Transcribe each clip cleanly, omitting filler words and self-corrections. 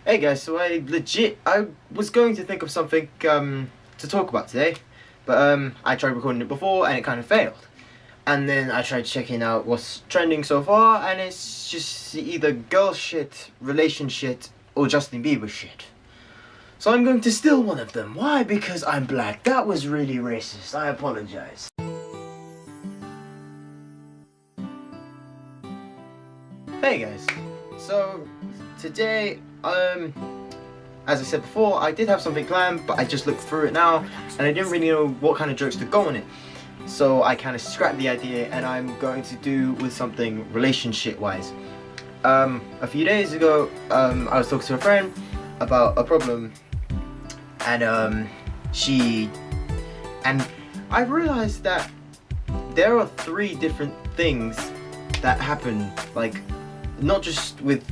Hey guys, so I was going to think of something to talk about today, but I tried recording it before and it kind of failed. And then I tried checking out what's trending so far, and it's just either girl shit, relation shit, or Justin Bieber shit. So I'm going to steal one of them. Why? Because I'm black. That was really racist. I apologize. Hey guys, so today, as I said before, I did have something planned, but I just looked through it now, and I didn't really know what kind of jokes to go on it. So I kind of scrapped the idea, and I'm going to do with something relationship-wise. A few days ago, I was talking to a friend about a problem, and I realized that there are 3 different things that happen, like, not just with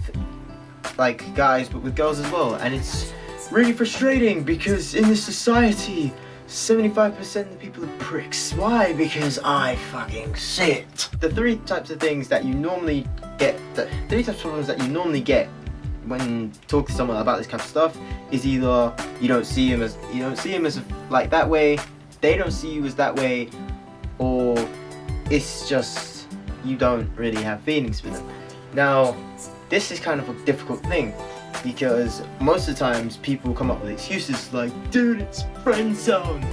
like guys but with girls as well, and it's really frustrating because in this society 75% of the people are pricks. Why? Because I fucking see it. The 3 types of things that you normally get, the 3 types of problems that you normally get when talking to someone about this kind of stuff is either you don't see him as like that way, they don't see you as that way, or it's just you don't really have feelings for them. Now, this is kind of a difficult thing because most of the times people come up with excuses like, dude, it's friend zone,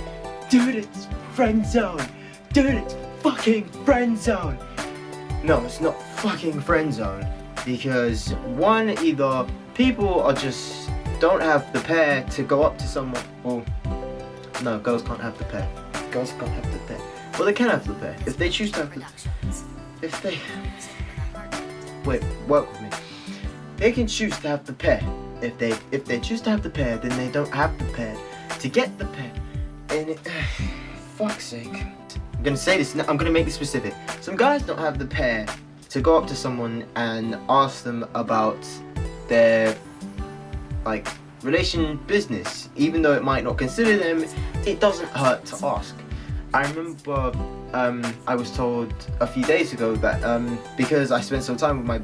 dude, it's friend zone, dude, it's fucking friend zone. No, it's not fucking friend zone, because one, either people are just don't have the pair to go up to someone, well, no, girls can't have the pair. Girls can't have the pair. Well, they can have the pair if they choose to have the, if they, wait, work with me. They can choose to have the pair. If they choose to have the pair, then they don't have the pair to get the pair. And it, fuck's sake. I'm gonna say this. I'm gonna make this specific. Some guys don't have the pair to go up to someone and ask them about their like relation business, even though it might not consider them. It doesn't hurt to ask. I remember I was told a few days ago that because I spent some time with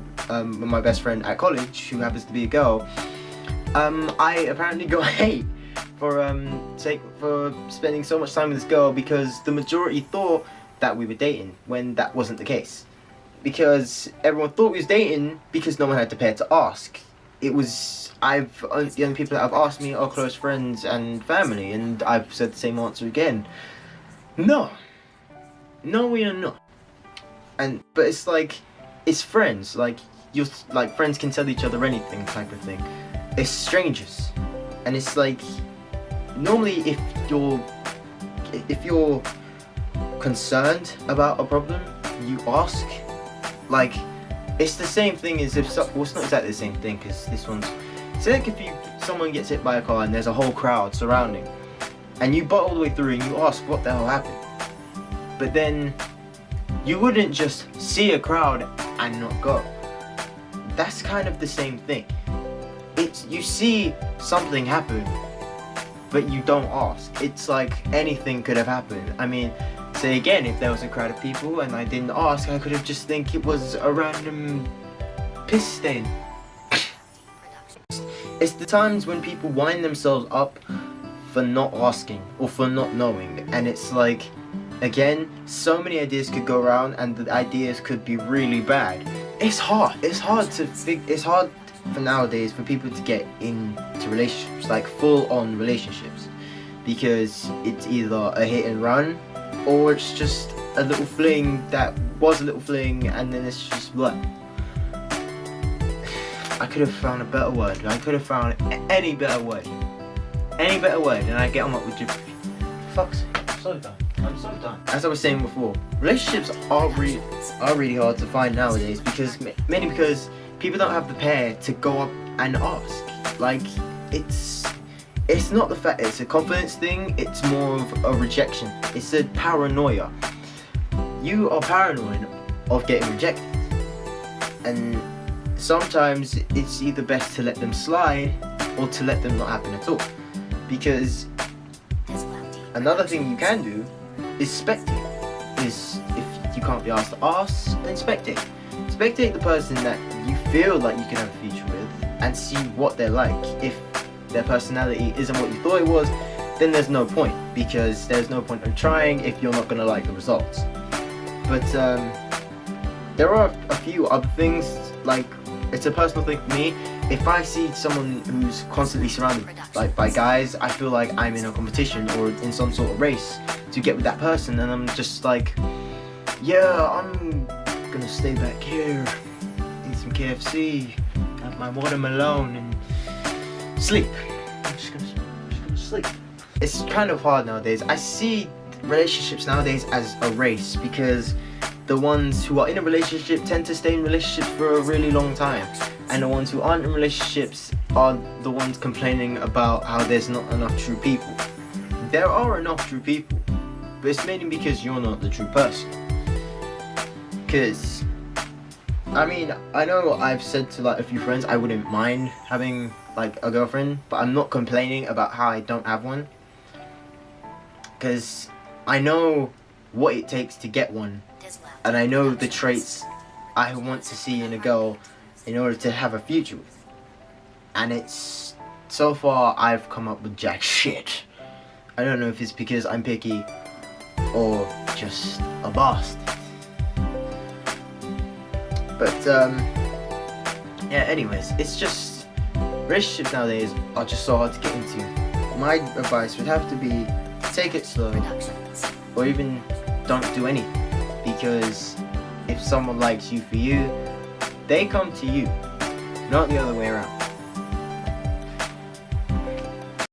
my best friend at college, who happens to be a girl, I apparently got hate for spending so much time with this girl because the majority thought that we were dating when that wasn't the case. Because everyone thought we was dating because no one had the pair to ask. It was the only people that have asked me are close friends and family, and I've said the same answer again. No, we are not. But it's like, it's friends. Like friends can tell each other anything, type of thing. It's strangers, and it's like, normally if you're concerned about a problem, you ask. Like, it's the same thing as if well, it's not exactly the same thing because this one's. It's like if someone gets hit by a car and there's a whole crowd surrounding, and you butt all the way through and you ask what the hell happened. But then you wouldn't just see a crowd and not go. That's kind of the same thing. You see something happen, but you don't ask. It's like anything could have happened. I mean, say again, if there was a crowd of people and I didn't ask, I could have just think it was a random piss stain. It's the times when people wind themselves up for not asking or for not knowing, and it's like, again, so many ideas could go around and the ideas could be really bad. It's hard for nowadays for people to get into relationships, like full-on relationships, because it's either a hit and run or it's just a little fling that was a little fling and then it's just what. I could have found a better word. I could have found any better word, and I get on up with you. Fuck's sake, I'm so done. As I was saying before, relationships are really hard to find nowadays because mainly because people don't have the pair to go up and ask. Like, it's not the fact it's a confidence thing, it's more of a rejection. It's a paranoia. You are paranoid of getting rejected, and sometimes it's either best to let them slide or to let them not happen at all. Because another thing you can do is spectate. Is if you can't be asked to ask, then spectate. Spectate the person that you feel like you can have a future with, and see what they're like. If their personality isn't what you thought it was, then there's no point, because there's no point in trying if you're not gonna like the results. But there are a few other things, like, it's a personal thing for me. If I see someone who's constantly surrounded like by guys, I feel like I'm in a competition or in some sort of race to get with that person, and I'm just like, yeah, I'm gonna stay back here, eat some KFC, have my watermelon, and sleep. I'm just gonna sleep. It's kind of hard nowadays. I see relationships nowadays as a race, because the ones who are in a relationship tend to stay in relationships for a really long time, and the ones who aren't in relationships are the ones complaining about how there's not enough true people. There are enough true people, but it's mainly because you're not the true person. Because, I mean, I know I've said to like a few friends I wouldn't mind having like a girlfriend, but I'm not complaining about how I don't have one, because I know what it takes to get one, and I know the traits I want to see in a girl in order to have a future with. And it's, so far I've come up with jack shit. I don't know if it's because I'm picky or just a bastard. But yeah, anyways, it's just, relationships nowadays are just so hard to get into. My advice would have to be, take it slow, or even don't do anything, because if someone likes you for you, they come to you, not the other way around.